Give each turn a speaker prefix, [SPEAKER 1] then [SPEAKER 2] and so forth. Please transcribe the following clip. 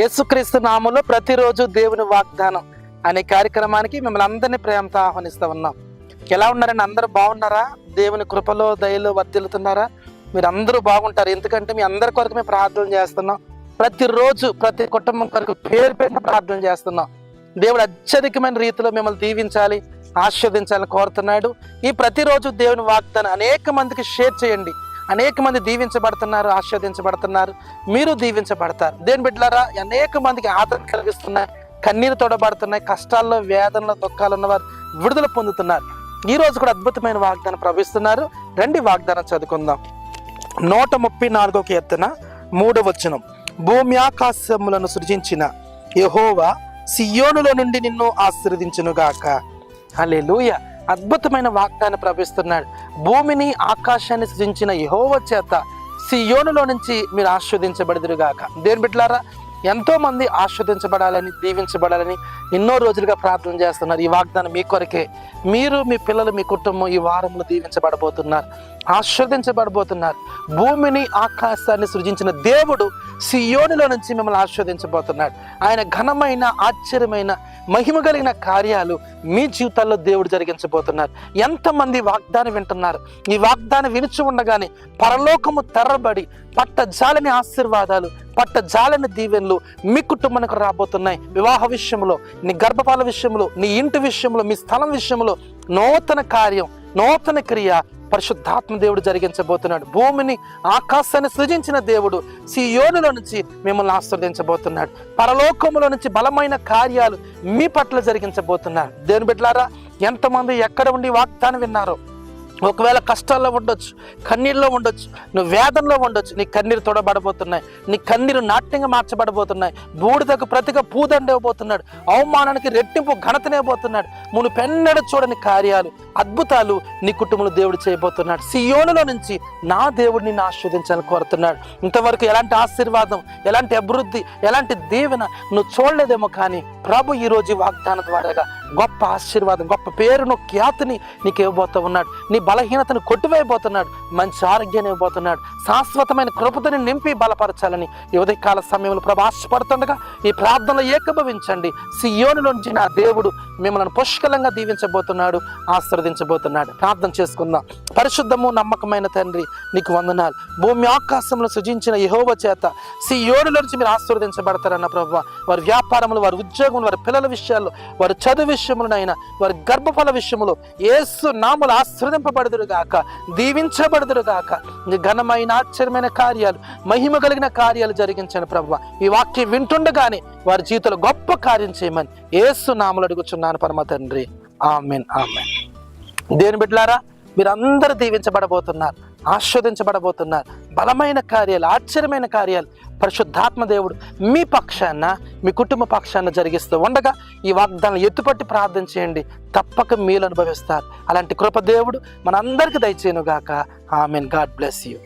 [SPEAKER 1] యేసుక్రీస్తు నామములో ప్రతిరోజు దేవుని వాగ్దానం అనే కార్యక్రమానికి మిమ్మల్ని అందరినీ ప్రేమతో ఆహ్వానిస్తూ ఉన్నాం. ఎలా ఉన్నారండి? అందరూ బాగున్నారా? దేవుని కృపలో దయలో వర్ధిల్లుతున్నారా? మీరు అందరూ బాగుంటారు. ఎందుకంటే మీ అందరి కొరకు మేము ప్రార్థన చేస్తున్నాం. ప్రతిరోజు ప్రతి కుటుంబం కొరకు పేరు పేరున ప్రార్థన చేస్తున్నాం. దేవుడు అత్యధికమైన రీతిలో మిమ్మల్ని దీవించాలి, ఆశీర్వదించాలని కోరుతున్నాడు. ఈ ప్రతిరోజు దేవుని వాగ్దానం అనేక మందికి షేర్ చేయండి. అనేక మంది దీవించబడుతున్నారు, ఆశీర్వదించబడుతున్నారు. మీరు దీవించబడతారు. దేని బిడ్డలారా, అనేక మందికి ఆదరణ కలిగిస్తున్నాయి, కన్నీరు తోడబడుతున్నాయి, కష్టాల్లో వేదనలో దుఃఖాలు ఉన్నవారు విడుదల పొందుతున్నారు. ఈ రోజు కూడా అద్భుతమైన వాగ్దానం ప్రవహిస్తున్నారు. రండి వాగ్దానం చదువుకుందాం. 134వ కీర్తన 3వ వచనం. భూమి ఆకాశములను సృజించిన యెహోవా సియోనులో నుండి నిన్ను ఆశీర్వదించునుగాక. హల్లెలూయా. అద్భుతమైన వాగ్దానం ప్రవహిస్తున్నాడు. భూమిని ఆకాశాన్ని సృజించిన యెహోవా చేత సియోనులో నుంచి మీరు ఆశీర్వదించబడుదురుగాక. దేని బిడ్డలారా, ఎంతో మంది ఆశీర్వదించబడాలని, దీవించబడాలని ఎన్నో రోజులుగా ప్రార్థన చేస్తున్నారు. ఈ వాగ్దానం మీ కొరకే. మీరు, మీ పిల్లలు, మీ కుటుంబం ఈ వారంలో దీవించబడబోతున్నారు, ఆశీర్వదించబడబోతున్నారు. భూమిని ఆకాశాన్ని సృజించిన దేవుడు సియోనులో నుంచి మిమ్మల్ని ఆశీర్వదించబోతున్నాడు. ఆయన ఘనమైన, ఆశ్చర్యమైన, మహిమ కలిగిన కార్యాలు మీ జీవితాల్లో దేవుడు జరిగించబోతున్నారు. ఎంతమంది వాగ్దానం వింటున్నారు? ఈ వాగ్దానం వినిచి ఉండగానే పరలోకము తెరబడి పట్టజాలని ఆశీర్వాదాలు, పట్టజాలని దీవెనలు మీ కుటుంబానికి రాబోతున్నాయి. వివాహ విషయంలో, నీ గర్భఫల విషయంలో, నీ ఇంటి విషయంలో, మీ స్థలం విషయంలో నూతన కార్యం, నూతన క్రియ పరిశుద్ధాత్మ దేవుడు జరిగించబోతున్నాడు. భూమిని ఆకాశాన్ని సృజించిన దేవుడు సియోనులో నుంచి మిమ్మల్ని ఆశీర్వదించబోతున్నాడు. పరలోకములో నుంచి బలమైన కార్యాలు మీ పట్ల జరిగించబోతున్నారు. దేవుని బిడ్డలారా, ఎంతమంది ఎక్కడ ఉండి వాగ్దానం విన్నారో, ఒకవేళ కష్టాల్లో ఉండొచ్చు, కన్నీరులో ఉండొచ్చు, నువ్వు వేదనలో ఉండొచ్చు. నీ కన్నీరు తోడబడబోతున్నాయి, నీ కన్నీరు నాట్యంగా మార్చబడబోతున్నాయి. బూడిదకు ప్రతిగా పూదండేవబోతున్నాడు, అవమానానికి రెట్టింపు ఘనతనేబోతున్నాడు. మునుపెన్నడూ చూడని కార్యాలు, అద్భుతాలు నీ కుటుంబంలో దేవుడు చేయబోతున్నాడు. సియోనులో నుంచి నా దేవుడు నిన్ను ఆశీర్వదించాలని కోరుతున్నాడు. ఇంతవరకు ఎలాంటి ఆశీర్వాదం, ఎలాంటి అభివృద్ధి, ఎలాంటి దీవెన నువ్వు చూడలేదేమో, కానీ ప్రభు ఈరోజు వాగ్దానం ద్వారాగా గొప్ప ఆశీర్వాదం, గొప్ప పేరును, ఖ్యాతిని నీకు ఇవ్వబోతూ ఉన్నాడు. నీ బలహీనతను కొట్టివేయబోతున్నాడు, మంచి ఆరోగ్యాన్ని ఇవ్వబోతున్నాడు, శాశ్వతమైన కృపతని నింపి బలపరచాలని ఈ ఉదయకాల సమయంలో ప్రభు ఆశపడుతుండగా ఈ ప్రార్థనలో ఏకీభవించండి. సియోనులో నుంచి నా దేవుడు మిమ్మల్ని పుష్కలంగా దీవించబోతున్నాడు, ఆశీర్వదించబోతున్నాడు. ప్రార్థన చేసుకుందాం. పరిశుద్ధము నమ్మకమైన తండ్రి, నీకు వందనాలు. భూమి ఆకాశంలో సృజించిన యెహోవా చేత సియోనులో నుంచి మీరు ఆశీర్వదించబడతారన్న ప్రభువా. వారి వ్యాపారములు, వారి ఉద్యోగములు, వారి పిల్లల విషయాల్లో, వారి చదువు విషయములనైనా, వారి గర్భఫల విషయములో యేసు నామములో ఆశీర్వదింపబడుదురుగాక, దీవించబడుదురుగాక. నీ ఘనమైన, ఆశ్చర్యమైన కార్యాలు, మహిమ కలిగిన కార్యాలు జరిగించండి ప్రభువా. ఈ వాక్యం వింటుండగానే వారి జీవితంలో గొప్ప కార్యం చేయమని యేసు నామములో అడుగుచున్నాను పరమ తండ్రి. ఆమేన్, ఆమేన్. దేవుని బిడ్డలారా, మీరందరూ దీవించబడబోతున్నారు, ఆశీర్వదించబడబోతున్నారు. బలమైన కార్యాలు, ఆశ్చర్యమైన కార్యాలు పరిశుద్ధాత్మ దేవుడు మీ పక్షాన, మీ కుటుంబ పక్షాన జరిగిస్తూ ఉండగా ఈ వాగ్దానం ఎత్తుపట్టి ప్రార్థన చేయండి. తప్పక మీలు అనుభవిస్తారు. అలాంటి కృప దేవుడు మనందరికీ దయచేయునుగాక. ఆమేన్. God bless you.